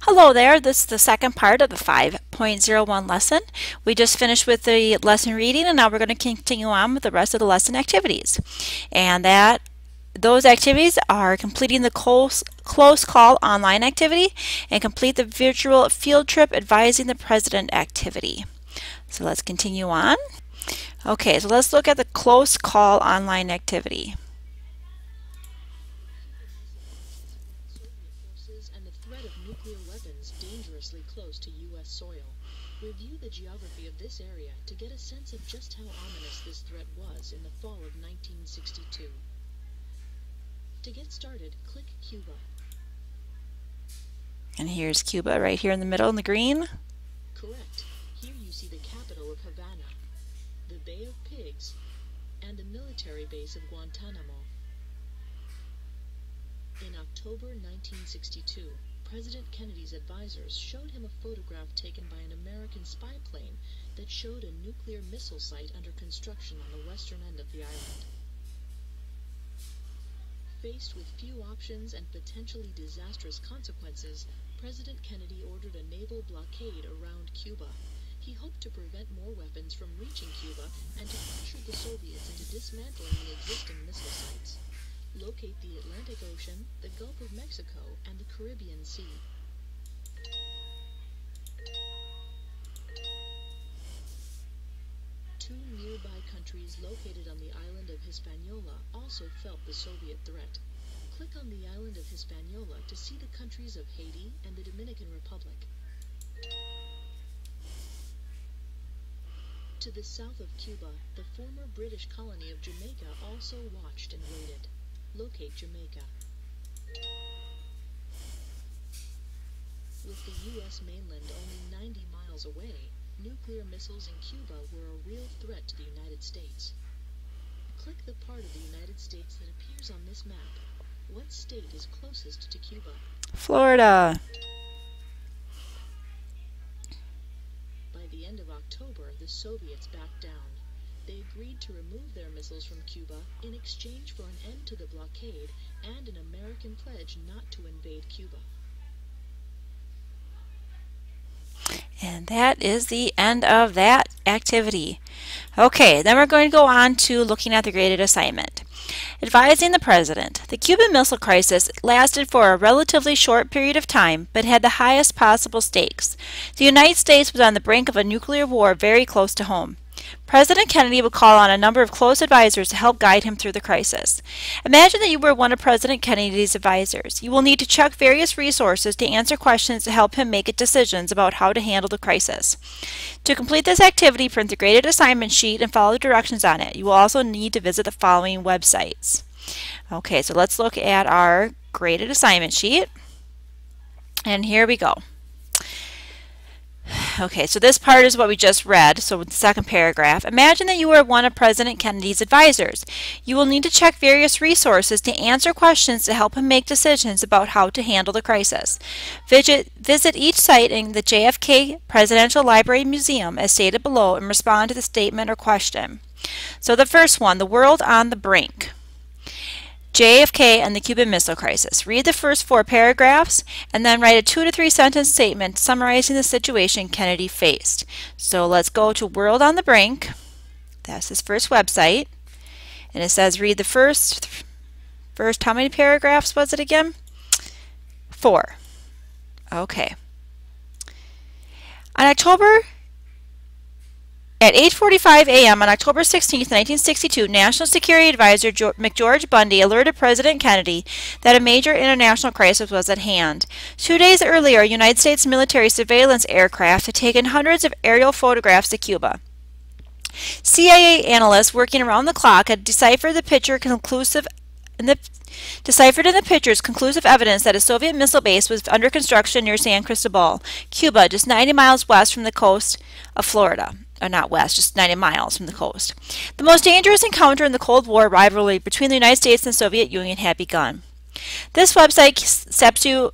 Hello there, this is the second part of the 5.01 lesson. We just finished with the lesson reading and now we're going to continue on with the rest of the lesson activities. And those activities are completing the close call online activity and complete the virtual field trip advising the president activity. So let's continue on. Okay, so let's look at the close call online activity. And the threat of nuclear weapons dangerously close to U.S. soil. Review the geography of this area to get a sense of just how ominous this threat was in the fall of 1962. To get started, click Cuba. And here's Cuba right here in the middle in the green. Correct. Here you see the capital of Havana, the Bay of Pigs, and the military base of Guantanamo. In October 1962, President Kennedy's advisors showed him a photograph taken by an American spy plane that showed a nuclear missile site under construction on the western end of the island. Faced with few options and potentially disastrous consequences, President Kennedy ordered a naval blockade around Cuba. He hoped to prevent more weapons from reaching Cuba and to pressure the Soviets into dismantling the existing missile sites. Locate the Atlantic Ocean, the Gulf of Mexico, and the Caribbean Sea. Two nearby countries located on the island of Hispaniola also felt the Soviet threat. Click on the island of Hispaniola to see the countries of Haiti and the Dominican Republic. To the south of Cuba, the former British colony of Jamaica also watched and waited. Locate Jamaica. With the U.S. mainland only 90 miles away, nuclear missiles in Cuba were a real threat to the United States. Click the part of the United States that appears on this map. What state is closest to Cuba? Florida. By the end of October, the Soviets backed down. They agreed to remove their missiles from Cuba in exchange for an end to the blockade and an American pledge not to invade Cuba. And that is the end of that activity. Okay, then we're going to go on to looking at the graded assignment. Advising the President. The Cuban Missile Crisis lasted for a relatively short period of time, but had the highest possible stakes. The United States was on the brink of a nuclear war very close to home. President Kennedy would call on a number of close advisors to help guide him through the crisis. Imagine that you were one of President Kennedy's advisors. You will need to check various resources to answer questions to help him make decisions about how to handle the crisis. To complete this activity, print the graded assignment sheet and follow the directions on it. You will also need to visit the following websites. Okay, so let's look at our graded assignment sheet. And here we go. Okay, so this part is what we just read, so with the second paragraph. Imagine that you are one of President Kennedy's advisors. You will need to check various resources to answer questions to help him make decisions about how to handle the crisis. Visit each site in the JFK Presidential Library Museum as stated below and respond to the statement or question. So the first one, the world on the brink. JFK and the Cuban Missile Crisis. Read the first 4 paragraphs and then write a 2 to 3 sentence statement summarizing the situation Kennedy faced. So let's go to World on the Brink. That's his first website. And it says read the first, how many paragraphs was it again? 4. Okay. At 8:45 a.m. on October 16, 1962, National Security Advisor McGeorge Bundy alerted President Kennedy that a major international crisis was at hand. 2 days earlier, United States military surveillance aircraft had taken hundreds of aerial photographs of Cuba. CIA analysts working around the clock had deciphered in the pictures conclusive evidence that a Soviet missile base was under construction near San Cristobal, Cuba, just 90 miles west from the coast of Florida. Not west, just 90 miles from the coast. The most dangerous encounter in the Cold War rivalry between the United States and the Soviet Union had begun. This website steps you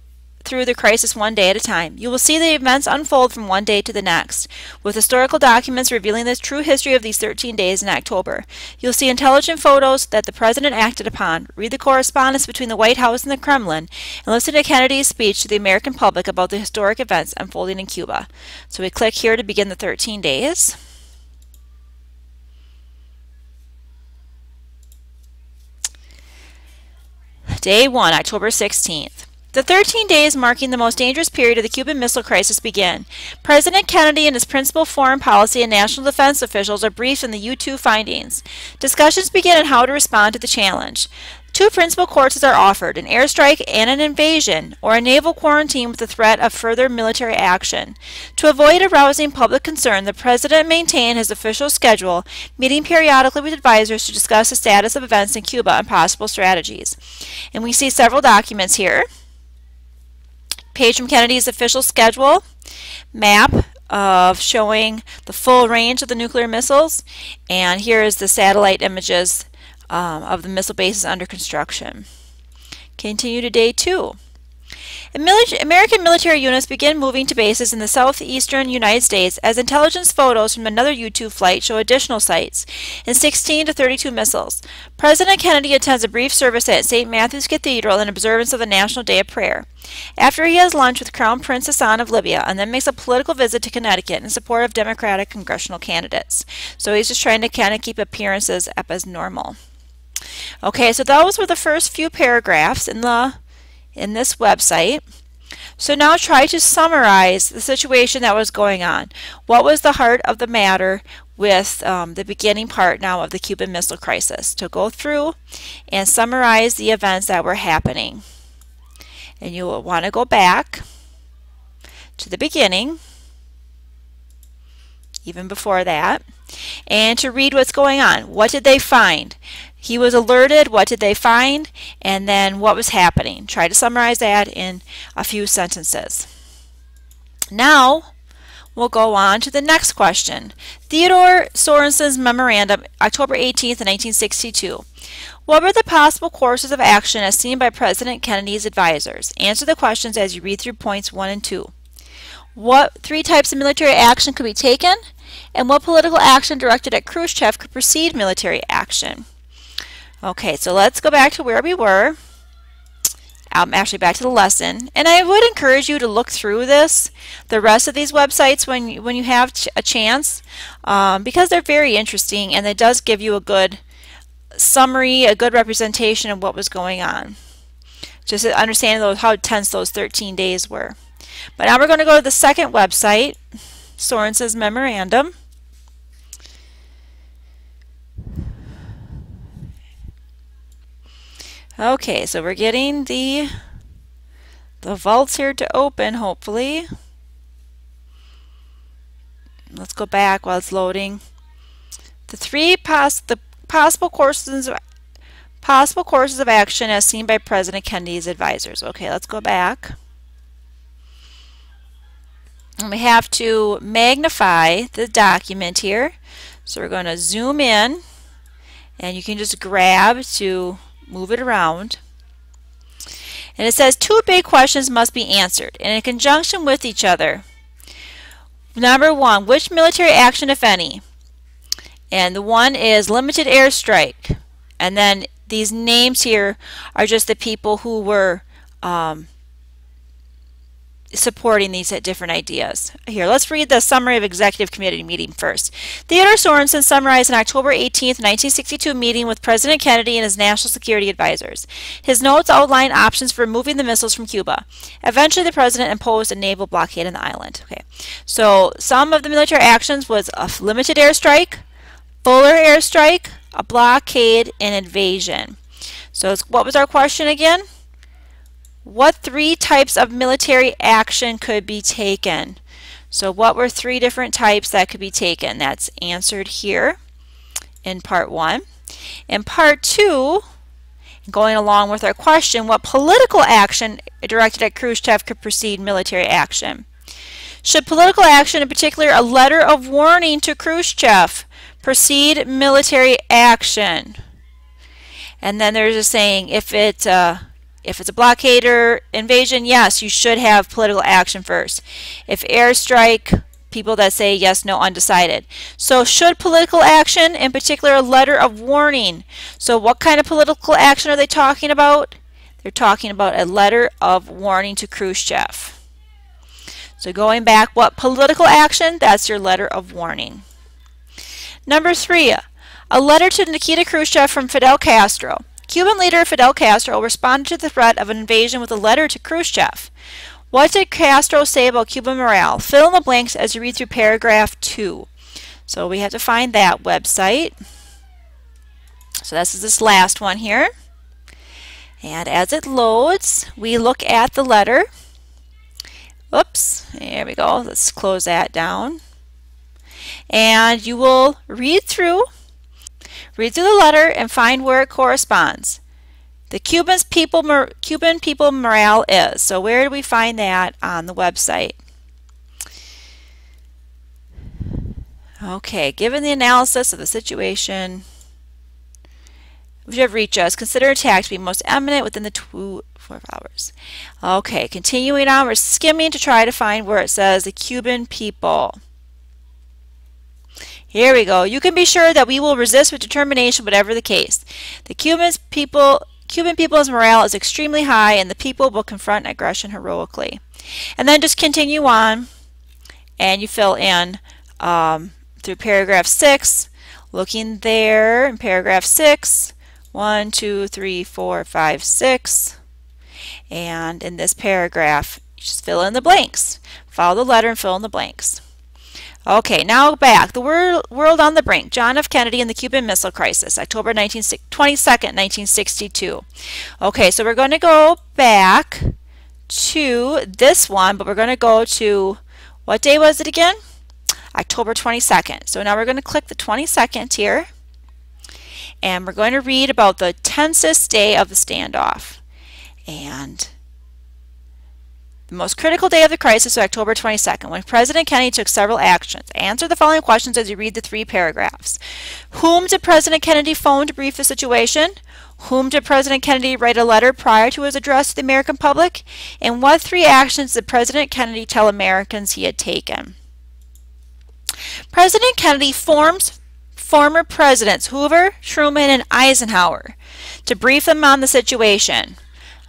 through the crisis one day at a time. You will see the events unfold from one day to the next, with historical documents revealing the true history of these 13 days in October. You'll see intelligent photos that the President acted upon, read the correspondence between the White House and the Kremlin, and listen to Kennedy's speech to the American public about the historic events unfolding in Cuba. So we click here to begin the 13 days. Day 1, October 16th. The 13 days marking the most dangerous period of the Cuban Missile Crisis begin. President Kennedy and his principal foreign policy and national defense officials are briefed on the U-2 findings. Discussions begin on how to respond to the challenge. Two principal courses are offered, an airstrike and an invasion, or a naval quarantine with the threat of further military action. To avoid arousing public concern, the President maintained his official schedule, meeting periodically with advisors to discuss the status of events in Cuba and possible strategies. And we see several documents here. Page from Kennedy's official schedule, map of showing the full range of the nuclear missiles, and here is the satellite images of the missile bases under construction. Continue to day 2. American military units begin moving to bases in the southeastern United States as intelligence photos from another U-2 flight show additional sites and 16 to 32 missiles. President Kennedy attends a brief service at St. Matthew's Cathedral in observance of the National Day of Prayer. After he has lunch with Crown Prince Hassan of Libya and then makes a political visit to Connecticut in support of Democratic congressional candidates. So he's just trying to kind of keep appearances up as normal. Okay, so those were the first few paragraphs in this website. So now try to summarize the situation that was going on. What was the heart of the matter with the beginning part now of the Cuban Missile Crisis? To go through and summarize the events that were happening. And you will want to go back to the beginning, even before that, and to read what's going on. What did they find? He was alerted. What did they find? And then what was happening? Try to summarize that in a few sentences. Now we'll go on to the next question. Theodore Sorensen's memorandum, October 18th, 1962. What were the possible courses of action as seen by President Kennedy's advisors? Answer the questions as you read through points 1 and 2. What 3 types of military action could be taken? And what political action directed at Khrushchev could precede military action? Okay, so let's go back to where we were. Actually back to the lesson. And I would encourage you to look through the rest of these websites when you have a chance, because they're very interesting and it does give you a good summary, a good representation of what was going on. Just understanding how tense those 13 days were. But now we're going to go to the second website, Sorensen's memorandum. Okay, so we're getting the vaults here to open, hopefully. Let's go back while it's loading. The possible courses of action as seen by President Kennedy's advisors. Okay, let's go back. And we have to magnify the document here. So we're going to zoom in, and you can just grab to move it around. And it says 2 big questions must be answered in conjunction with each other. Number 1, which military action, if any? And the one is limited airstrike. And then these names here are just the people who were supporting these different ideas. Here, let's read the summary of Executive Committee meeting first. Theodore Sorensen summarized an October 18th, 1962 meeting with President Kennedy and his national security advisors. His notes outline options for removing the missiles from Cuba. Eventually, the President imposed a naval blockade on the island. Okay, so some of the military actions was a limited airstrike, fuller airstrike, a blockade, and invasion. So what was our question again? What 3 types of military action could be taken? So what were 3 different types that could be taken? That's answered here in part 1. In part 2, going along with our question, what political action directed at Khrushchev could precede military action? Should political action, in particular a letter of warning to Khrushchev, precede military action? And then there's a saying, if it If it's a blockade or invasion, yes, you should have political action first. If airstrike, people that say yes, no, undecided. So should political action, in particular a letter of warning. So what kind of political action are they talking about? They're talking about a letter of warning to Khrushchev. So going back, what political action? That's your letter of warning. Number 3, a letter to Nikita Khrushchev from Fidel Castro. Cuban leader Fidel Castro responded to the threat of an invasion with a letter to Khrushchev. What did Castro say about Cuban morale? Fill in the blanks as you read through paragraph 2. So we have to find that website. So this is this last one here. And as it loads, we look at the letter. Oops, there we go. Let's close that down. And you will read through the letter and find where it corresponds. The Cuban people morale is. So where do we find that on the website? Okay, given the analysis of the situation which have reached us, consider attack to be most imminent within the 4 hours. Okay, continuing on, we're skimming to try to find where it says the Cuban people. Here we go. You can be sure that we will resist with determination whatever the case. The Cuban people's morale is extremely high and the people will confront aggression heroically. And then just continue on and you fill in through paragraph 6, looking there in paragraph 6, 1, 2, 3, 4, 5, 6. And in this paragraph, you just fill in the blanks. Follow the letter and fill in the blanks. Okay, now back. The world on the brink. John F. Kennedy and the Cuban Missile Crisis, October 22nd, 1962. Okay, so we're going to go back to this one, but we're going to go to, what day was it again? October 22nd. So now we're going to click the 22nd here, and we're going to read about the tensest day of the standoff. And the most critical day of the crisis was October 22nd, when President Kennedy took several actions. Answer the following questions as you read the 3 paragraphs. Whom did President Kennedy phone to brief the situation? Whom did President Kennedy write a letter prior to his address to the American public? And what 3 actions did President Kennedy tell Americans he had taken? President Kennedy forms former presidents Hoover, Truman, and Eisenhower to brief them on the situation.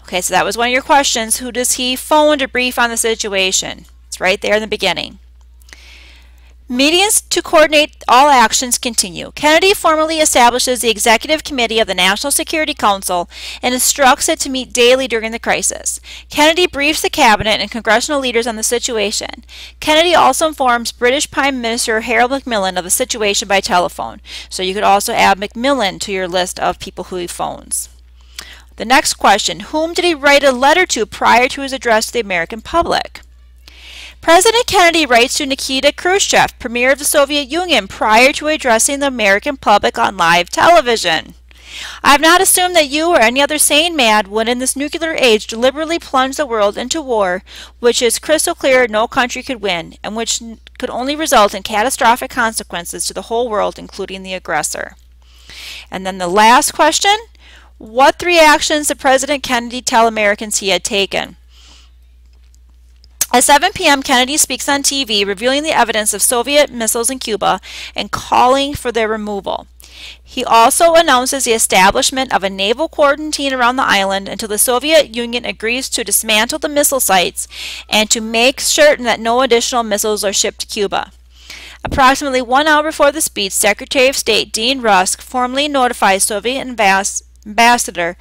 Okay, so that was one of your questions. Who does he phone to brief on the situation? It's right there in the beginning. Meetings to coordinate all actions continue. Kennedy formally establishes the Executive Committee of the National Security Council and instructs it to meet daily during the crisis. Kennedy briefs the cabinet and congressional leaders on the situation. Kennedy also informs British Prime Minister Harold Macmillan of the situation by telephone. So you could also add Macmillan to your list of people who he phones. The next question, whom did he write a letter to prior to his address to the American public? President Kennedy writes to Nikita Khrushchev, Premier of the Soviet Union, prior to addressing the American public on live television. I have not assumed that you or any other sane man would in this nuclear age deliberately plunge the world into war, which is crystal clear no country could win, and which could only result in catastrophic consequences to the whole world, including the aggressor. And then the last question, what 3 actions did President Kennedy tell Americans he had taken? At 7 p.m., Kennedy speaks on TV, revealing the evidence of Soviet missiles in Cuba and calling for their removal. He also announces the establishment of a naval quarantine around the island until the Soviet Union agrees to dismantle the missile sites and to make certain that no additional missiles are shipped to Cuba. Approximately 1 hour before the speech, Secretary of State Dean Rusk formally notifies Soviet Ambassador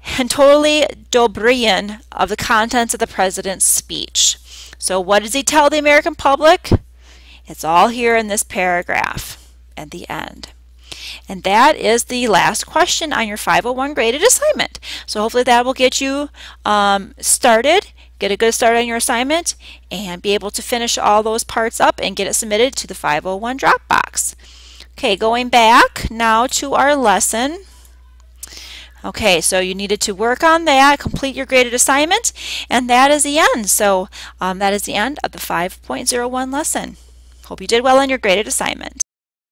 Anatoly Dobrynin of the contents of the president's speech. So what does he tell the American public? It's all here in this paragraph at the end. And that is the last question on your 501 graded assignment. So hopefully that will get you started, get a good start on your assignment, and be able to finish all those parts up and get it submitted to the 501 Dropbox. Okay, going back now to our lesson. Okay, so you needed to work on that, complete your graded assignment, and that is the end. So that is the end of the 5.01 lesson. Hope you did well on your graded assignment.